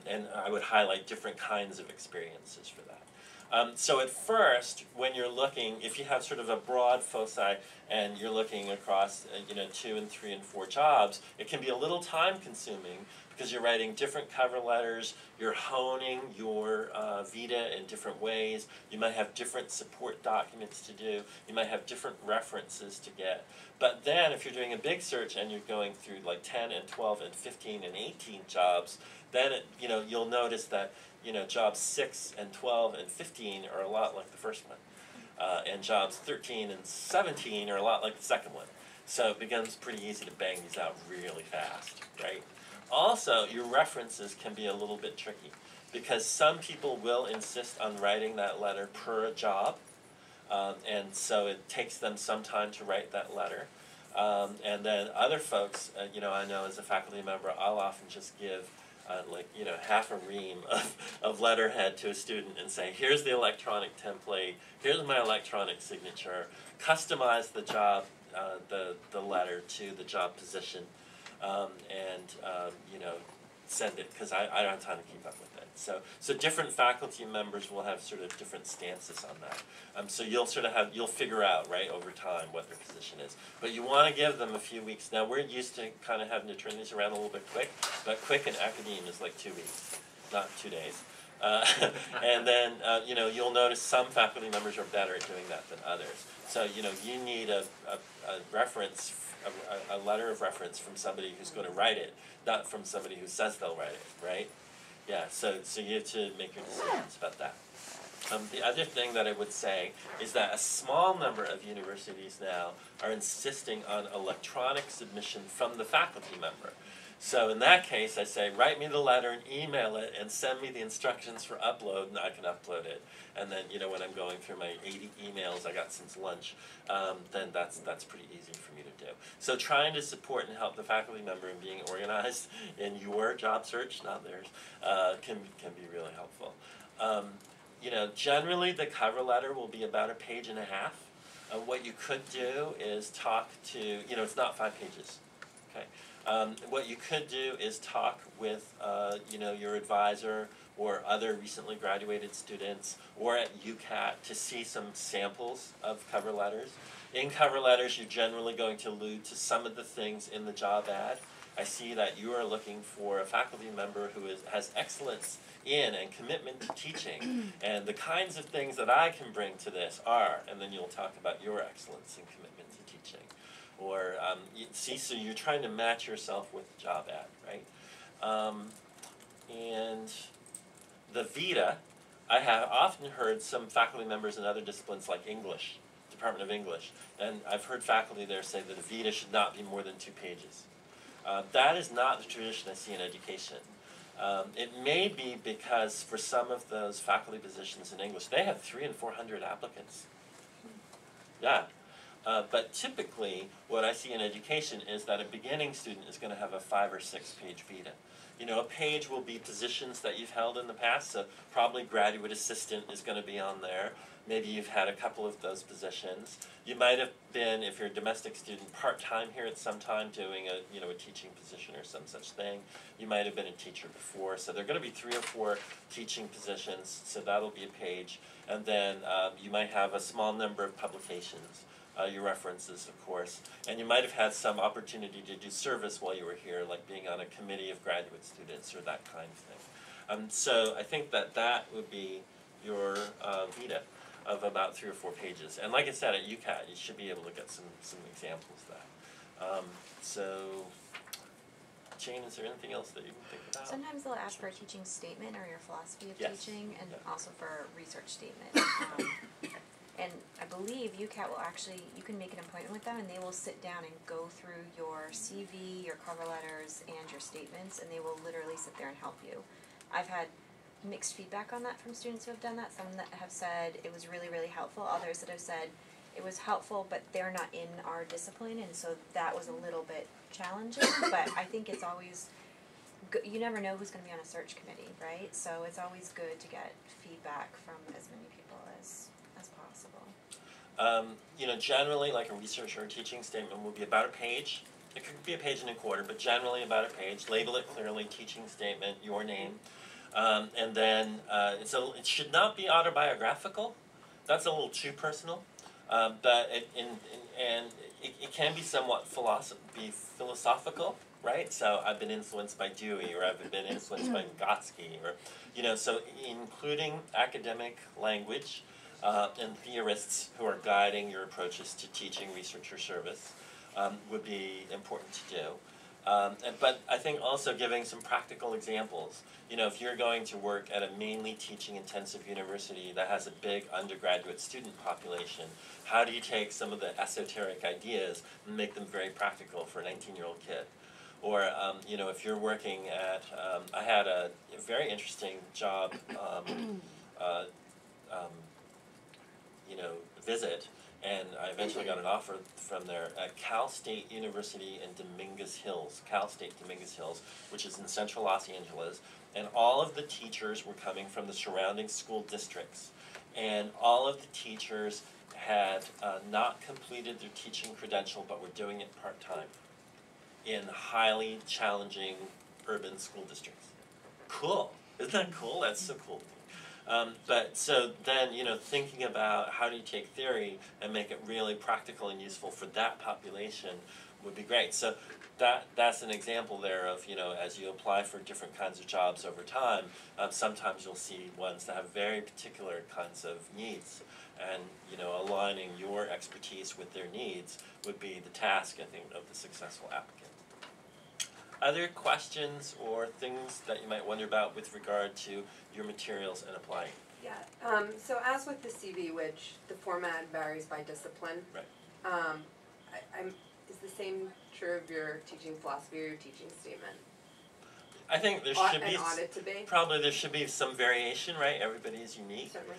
And I would highlight different kinds of experiences for that. So at first, when you're looking, if you have sort of a broad foci and you're looking across, you know, 2 and 3 and 4 jobs, it can be a little time-consuming because you're writing different cover letters, you're honing your vita in different ways, you might have different support documents to do, you might have different references to get. But then if you're doing a big search and you're going through like 10 and 12 and 15 and 18 jobs, then you know, you'll notice that, you know, jobs 6 and 12 and 15 are a lot like the first one. And jobs 13 and 17 are a lot like the second one. So it becomes pretty easy to bang these out really fast, right? Also, your references can be a little bit tricky because some people will insist on writing that letter per job, and so it takes them some time to write that letter. And then other folks, you know, I know as a faculty member, I'll often just give like, you know, half a ream of letterhead to a student and say, here's the electronic template, here's my electronic signature, customize the job, the letter to the job position, and you know, send it, because I don't have time to keep up with it. So different faculty members will have sort of different stances on that. So you'll figure out, right, over time what their position is. But you want to give them a few weeks. Now we're used to kind of having to turn these around a little bit quick, but quick in academia is like 2 weeks, not 2 days. And then, you'll notice some faculty members are better at doing that than others. So, you need a reference, a letter of reference from somebody who's going to write it, not from somebody who says they'll write it, right? Yeah, so you have to make your decisions about that. The other thing that I would say is that a small number of universities now are insisting on electronic submission from the faculty member. So in that case, I say, write me the letter and email it and send me the instructions for upload, and I can upload it. And then, when I'm going through my 80 emails I got since lunch, then that's pretty easy for me to do. So trying to support and help the faculty member in being organized in your job search, not theirs, can be really helpful. Generally the cover letter will be about 1.5 pages. What you could do is talk to, it's not 5 pages, okay? What you could do is talk with, your advisor or other recently graduated students or at UCAT to see some samples of cover letters. In cover letters, you're generally going to allude to some of the things in the job ad. I see that you are looking for a faculty member who has excellence in and commitment to teaching, and the kinds of things that I can bring to this are, and then you'll talk about your excellence and commitment to teaching. Or, so you're trying to match yourself with the job ad, right? And the vita, I have often heard some faculty members in other disciplines like English, Department of English, and I've heard faculty there say that a vita should not be more than 2 pages. That is not the tradition I see in education. It may be because for some of those faculty positions in English, they have 300 and 400 applicants. Yeah. But typically, what I see in education is that a beginning student is going to have a 5 or 6 page vita. A page will be positions that you've held in the past, so probably graduate assistant is going to be on there. Maybe you've had a couple of those positions. You might have been, if you're a domestic student, part-time here at some time doing a teaching position or some such thing. You might have been a teacher before, so there are going to be 3 or 4 teaching positions, so that'll be a page. And then you might have a small number of publications. Your references, of course, and you might have had some opportunity to do service while you were here, like being on a committee of graduate students or that kind of thing. So I think that would be your vita of about 3 or 4 pages. And like I said, at UCAT, you should be able to get some examples of that. So, Jane, is there anything else that you can think about? Sometimes they'll ask for a teaching statement or your philosophy of teaching, and also for a research statement. And I believe UCAT will you can make an appointment with them, and they will sit down and go through your CV, your cover letters, and your statements, and they will literally sit there and help you. I've had mixed feedback on that from students who have done that. Some that have said it was really, really helpful. Others that have said it was helpful, but they're not in our discipline, and so that was a little bit challenging. But I think it's always good. You never know who's going to be on a search committee, right? So it's always good to get feedback from as many people as possible. Generally, like a research or a teaching statement will be about 1 page. It could be 1.25 pages, but generally about 1 page. Label it clearly, teaching statement, your name. And then it should not be autobiographical. That's a little too personal. But it can be somewhat philosophical, right? So I've been influenced by Dewey, or I've been influenced by Vygotsky, or so including academic language and theorists who are guiding your approaches to teaching, research, or service would be important to do. But I think also giving some practical examples. If you're going to work at a mainly teaching-intensive university that has a big undergraduate student population, how do you take some of the esoteric ideas and make them very practical for a 19-year-old kid? Or, if you're working at, I had a very interesting job, visit, and I eventually got an offer from there at Cal State University in Dominguez Hills, which is in central Los Angeles, and all of the teachers were coming from the surrounding school districts, and all of the teachers had not completed their teaching credential but were doing it part-time in highly challenging urban school districts. Cool, Isn't that cool? That's so cool. But so then, thinking about how do you take theory and make it really practical and useful for that population would be great. So that's an example there of, as you apply for different kinds of jobs over time, sometimes you'll see ones that have very particular kinds of needs. And, aligning your expertise with their needs would be the task, I think, of the successful applicant. Other questions or things that you might wonder about with regard to your materials and applying? Yeah, so as with the CV, which the format varies by discipline. Right. Is the same true of your teaching philosophy or your teaching statement? I think there should be, ought it to be? Probably there should be some variation, right? Everybody is unique. Certainly.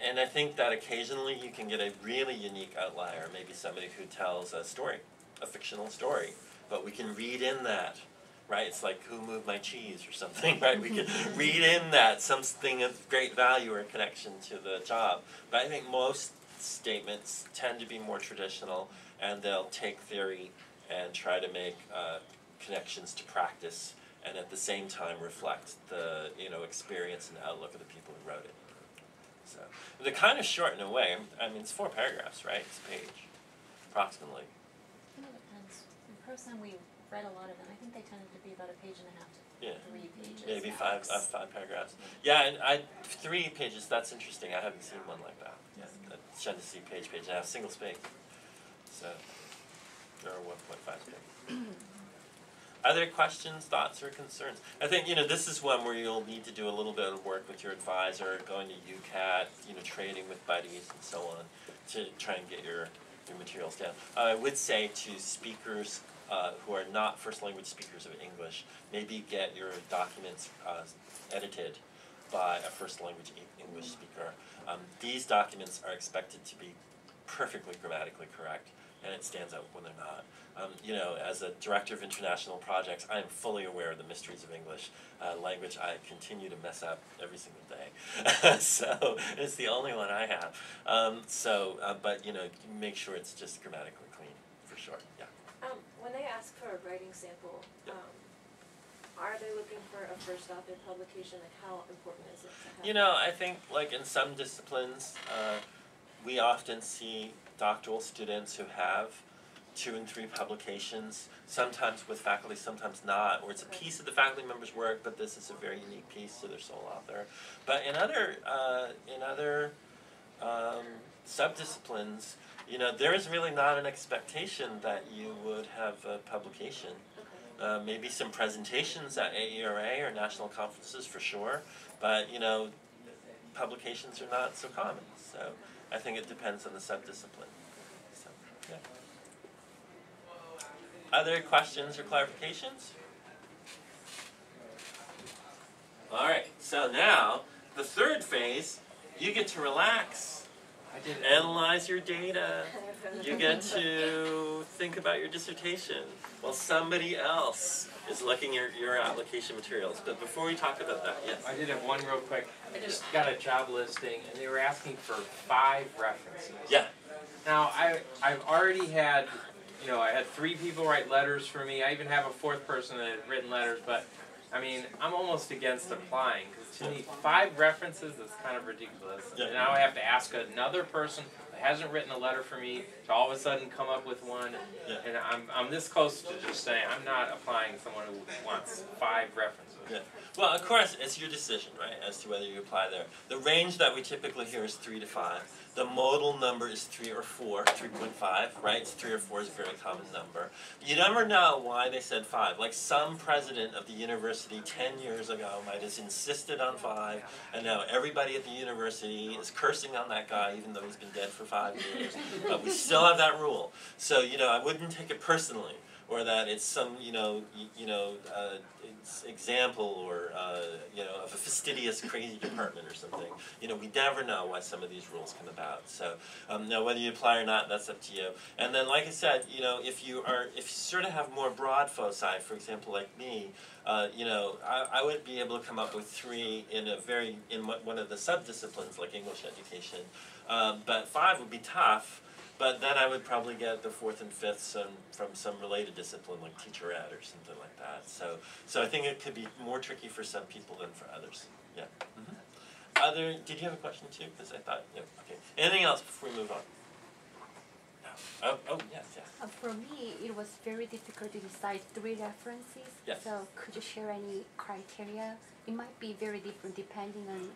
And I think that occasionally you can get a really unique outlier, maybe somebody who tells a story, a fictional story, but we can read in that, right? It's like Who Moved My Cheese or something, right? We can read in that something of great value or connection to the job. But I think most statements tend to be more traditional, and they'll take theory and try to make connections to practice, and at the same time reflect the experience and outlook of the people who wrote it. So they're kind of short in a way. I mean, it's 4 paragraphs, right? It's a page, approximately. It depends. In person, we read a lot of them. I think they tended to be about a page and a half to 3 pages. Maybe 5 paragraphs. Yeah, and 3 pages. That's interesting. I haven't seen one like that. Yeah, I tend to see page and a half, single space. So there are 1.5 pages. Other questions, thoughts, or concerns? I think, this is one where you'll need to do a little bit of work with your advisor, going to UCAT, trading with buddies and so on to try and get your materials down. I would say to speakers who are not first language speakers of English, maybe get your documents edited by a first language English speaker. These documents are expected to be perfectly grammatically correct, and it stands out when they're not. As a director of international projects, I am fully aware of the mysteries of English language. I continue to mess up every single day. So it's the only one I have. But make sure it's just grammatically clean, for sure. Yeah. When they ask for a writing sample, are they looking for a first author publication? Like, how important is it to have? I think like in some disciplines, we often see doctoral students who have 2 and 3 publications, sometimes with faculty, sometimes not, or it's a piece of the faculty member's work, but this is a very unique piece, so they're sole author. But in other subdisciplines, there is really not an expectation that you would have a publication. Maybe some presentations at AERA or national conferences for sure, but publications are not so common. So I think it depends on the subdiscipline. So, yeah. Other questions or clarifications? All right, so now the third phase, you get to relax, analyze your data, you get to think about your dissertation while somebody else is looking at your application materials. But before we talk about that, yes? I did have one real quick. I just got a job listing, and they were asking for 5 references. Yeah. Now, I've already had, I had 3 people write letters for me. I even have a 4th person that had written letters, but, I mean, I'm almost against applying, because to me, 5 references is kind of ridiculous. Yeah. And now I have to ask another person that hasn't written a letter for me to all of a sudden come up with one. Yeah. And I'm this close to just saying I'm not applying to someone who wants 5 references. Yeah. Well, of course, it's your decision, right, as to whether you apply there. The range that we typically hear is 3 to 5. The modal number is 3 or 4, 3.5, right? 3 or 4 is a very common number. You never know why they said 5. Like some president of the university 10 years ago might have insisted on 5, and now everybody at the university is cursing on that guy, even though he's been dead for 5 years. But we still have that rule. So, I wouldn't take it personally, or that it's some, example or, of a fastidious, crazy department or something. We never know why some of these rules come about. So, now whether you apply or not, that's up to you. And then, like I said, if you sort of have more broad foci, for example, like me, I would be able to come up with 3 in one of the subdisciplines, like English education. But 5 would be tough. But then I would probably get the 4th and 5th from some related discipline like teacher ed or something like that. So I think it could be more tricky for some people than for others. Yeah. Mm-hmm. Did you have a question too? Because I thought, yeah, okay. Anything else before we move on? No. Oh, yes. For me, it was very difficult to decide 3 references. Yes. So could you share any criteria? It might be very different depending on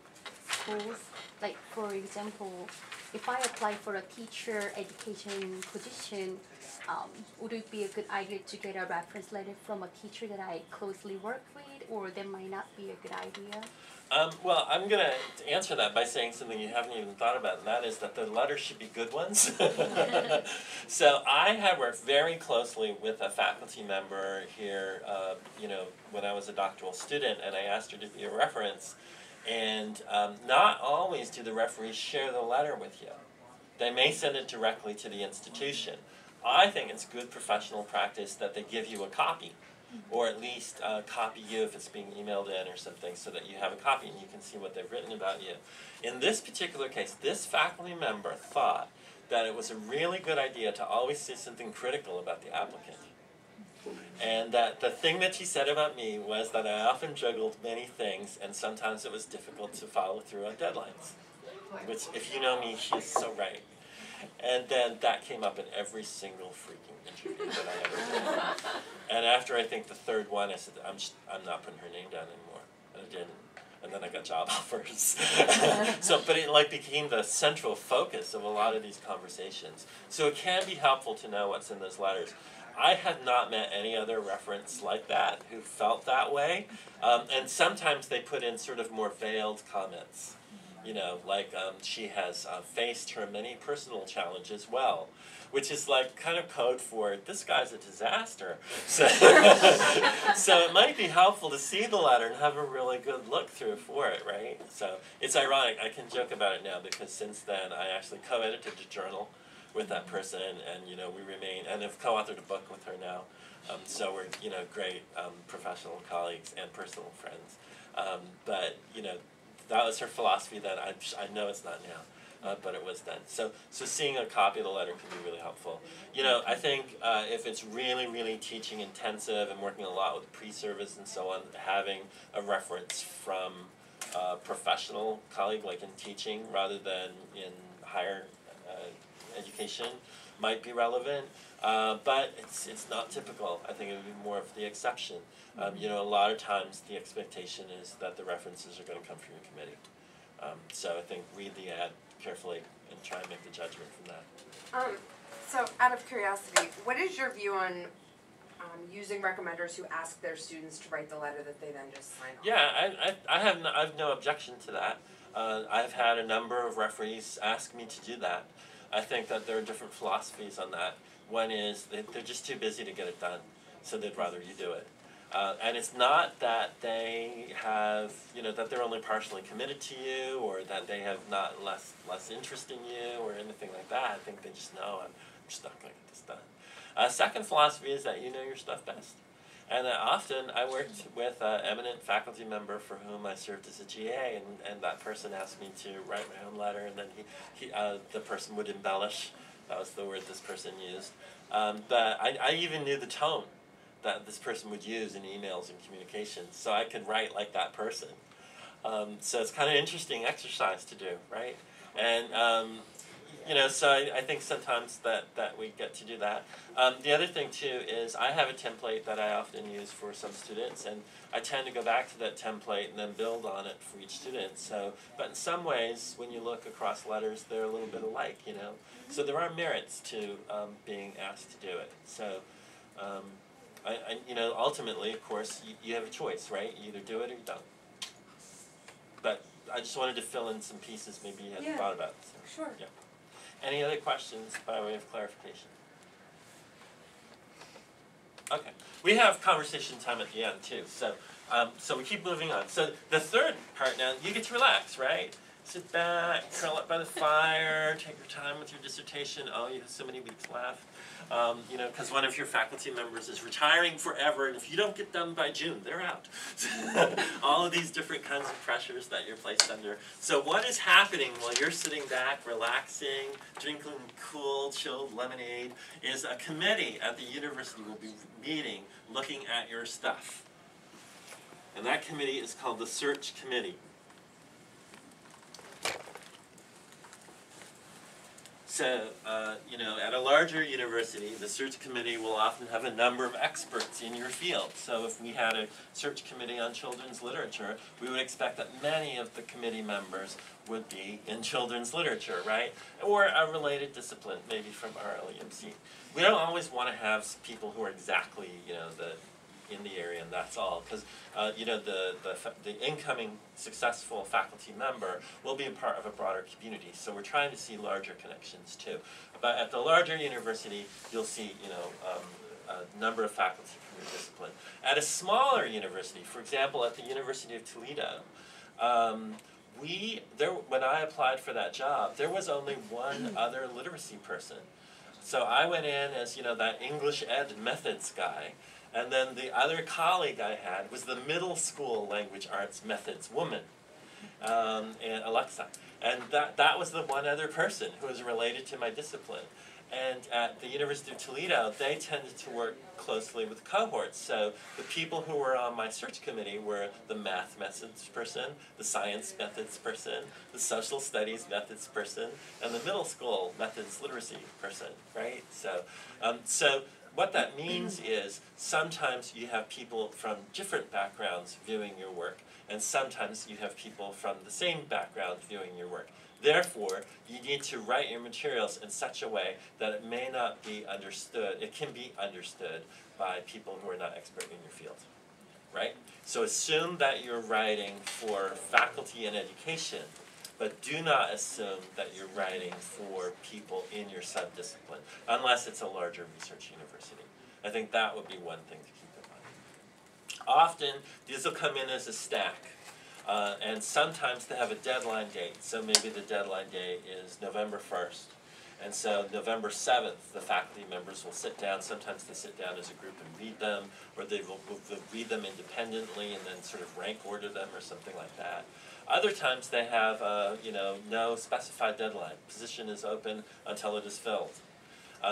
schools. Like for example, if I apply for a teacher education position, would it be a good idea to get a reference letter from a teacher that I closely work with, or that might not be a good idea? Well, I'm going to answer that by saying something you haven't even thought about, and that is that the letters should be good ones. So I have worked very closely with a faculty member here, when I was a doctoral student, and I asked her to be a reference. And not always do the referees share the letter with you. They may send it directly to the institution. I think it's good professional practice that they give you a copy, or at least copy you if it's being emailed in or something, so that you have a copy and you can see what they've written about you. In this particular case, this faculty member thought that it was a really good idea to always say something critical about the applicant. And that the thing that she said about me was that I often juggled many things, and sometimes it was difficult to follow through on deadlines. Which, if you know me, she's so right. And then that came up in every single freaking interview that I ever did. And after I think the 3rd one, I said, I'm not putting her name down anymore. And I didn't. And then I got job offers. But it became the central focus of a lot of these conversations. So it can be helpful to know what's in those letters. I have not met any other reference like that who felt that way. And sometimes they put in sort of more veiled comments. She has faced her many personal challenges well, which is kind of code for, this guy's a disaster. So it might be helpful to see the letter and have a really good look through for it, right? So it's ironic, I can joke about it now because since then I actually co-edited a journal with that person, and we remain, and have co-authored a book with her now. So we're great professional colleagues and personal friends. But that was her philosophy then. I know it's not now, but it was then. So seeing a copy of the letter can be really helpful. I think if it's really, really teaching intensive and working a lot with pre-service and so on, having a reference from a professional colleague, like in teaching, rather than in higher education might be relevant, but it's not typical. I think it would be more of the exception. A lot of times the expectation is that the references are going to come from your committee. So I think read the ad carefully and try and make the judgment from that. So out of curiosity, what is your view on using recommenders who ask their students to write the letter that they then just sign off? Yeah, I have no objection to that. I've had a number of referees ask me to do that. I think that there are different philosophies on that. One is they're just too busy to get it done, so they'd rather you do it. And it's not that they have, that they're only partially committed to you, or that they have not less interest in you, or anything like that. I think they just know, I'm just not going to get this done. Second philosophy is that you know your stuff best. And often I worked with an eminent faculty member for whom I served as a GA, and that person asked me to write my own letter, and then the person would embellish. That was the word this person used. But I even knew the tone that this person would use in emails and communications, so I could write like that person. So it's kind of an interesting exercise to do, right? And so I think sometimes that we get to do that. The other thing too is I have a template that I often use for some students, and I tend to go back to that template and then build on it for each student. But in some ways, when you look across letters, they're a little bit alike, So there are merits to being asked to do it. So, ultimately, of course, you have a choice, right? You either do it or you don't. But I just wanted to fill in some pieces maybe you hadn't thought about. So, sure. Yeah. Any other questions by way of clarification? Okay. We have conversation time at the end, too. So we keep moving on. So the third part now, you get to relax, right? Sit back, curl up by the fire, take your time with your dissertation. Oh, you have so many weeks left. You know, because one of your faculty members is retiring forever, and if you don't get done by June, they're out. All of these different kinds of pressures that you're placed under. So what is happening while you're sitting back, relaxing, drinking cool, chilled lemonade, is a committee at the university will be meeting, looking at your stuff. And that committee is called the Search Committee. So, you know, at a larger university, the search committee will often have a number of experts in your field. So if we had a search committee on children's literature, we would expect that many of the committee members would be in children's literature, right? Or a related discipline, maybe from our LEMC. We don't always want to have people who are exactly, you know, in the area, and that's all, because you know, the incoming successful faculty member will be a part of a broader community. So we're trying to see larger connections too. But at the larger university, you'll see, you know, a number of faculty from your discipline. At a smaller university, for example, at the University of Toledo, when I applied for that job, there was only one other literacy person. So I went in as, you know, that English Ed methods guy. And then the other colleague I had was the middle school language arts methods woman, and Alexa. And that was the one other person who was related to my discipline. And at the University of Toledo, they tended to work closely with cohorts. So the people who were on my search committee were the math methods person, the science methods person, the social studies methods person, and the middle school methods literacy person, right? So, what that means is sometimes you have people from different backgrounds viewing your work, and sometimes you have people from the same background viewing your work. Therefore, you need to write your materials in such a way that it may not be understood, it can be understood by people who are not expert in your field, right? So assume that you're writing for faculty and education, but do not assume that you're writing for people in your subdiscipline, unless it's a larger research university. I think that would be one thing to keep in mind. Often, these will come in as a stack, and sometimes they have a deadline date. So maybe the deadline date is November 1st. And so November 7th, the faculty members will sit down. Sometimes they sit down as a group and read them, or they will read them independently and then sort of rank order them or something like that. Other times they have, you know, no specified deadline. Position is open until it is filled.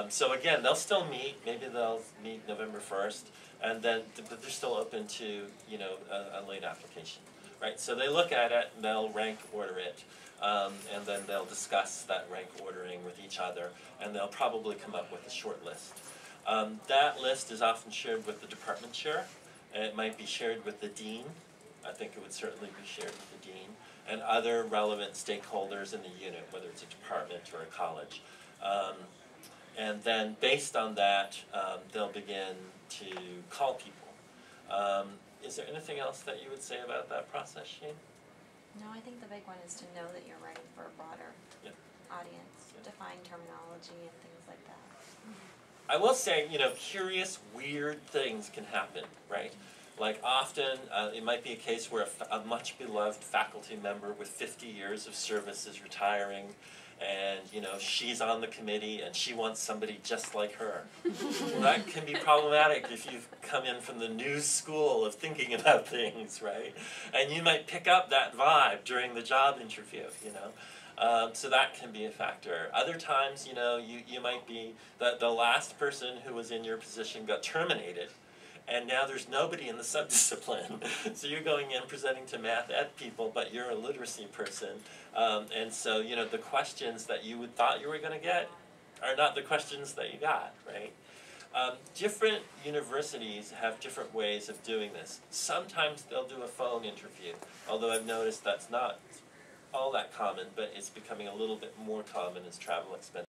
So again, they'll still meet. Maybe they'll meet November 1st, and then but they're still open to, you know, a late application, right? So they look at it, and they'll rank order it, and then they'll discuss that rank ordering with each other, and they'll probably come up with a short list. That list is often shared with the department chair, and it might be shared with the dean. I think it would certainly be shared with the dean and other relevant stakeholders in the unit, whether it's a department or a college. And then based on that, they'll begin to call people. Is there anything else that you would say about that process, Shane? No, I think the big one is to know that you're writing for a broader audience, define terminology and things like that. I will say, you know, curious, weird things can happen, right? Like often, it might be a case where a much beloved faculty member with 50 years of service is retiring, and you know she's on the committee and she wants somebody just like her. Well, that can be problematic if you've come in from the new school of thinking about things, right? And you might pick up that vibe during the job interview, you know. So that can be a factor. Other times, you know, you might be the last person who was in your position got terminated, and now there's nobody in the subdiscipline. So you're going in presenting to math ed people, but you're a literacy person. And so, you know, the questions that you thought you were going to get are not the questions that you got, right? Different universities have different ways of doing this. Sometimes they'll do a phone interview, although I've noticed that's not all that common, but it's becoming a little bit more common as travel expenses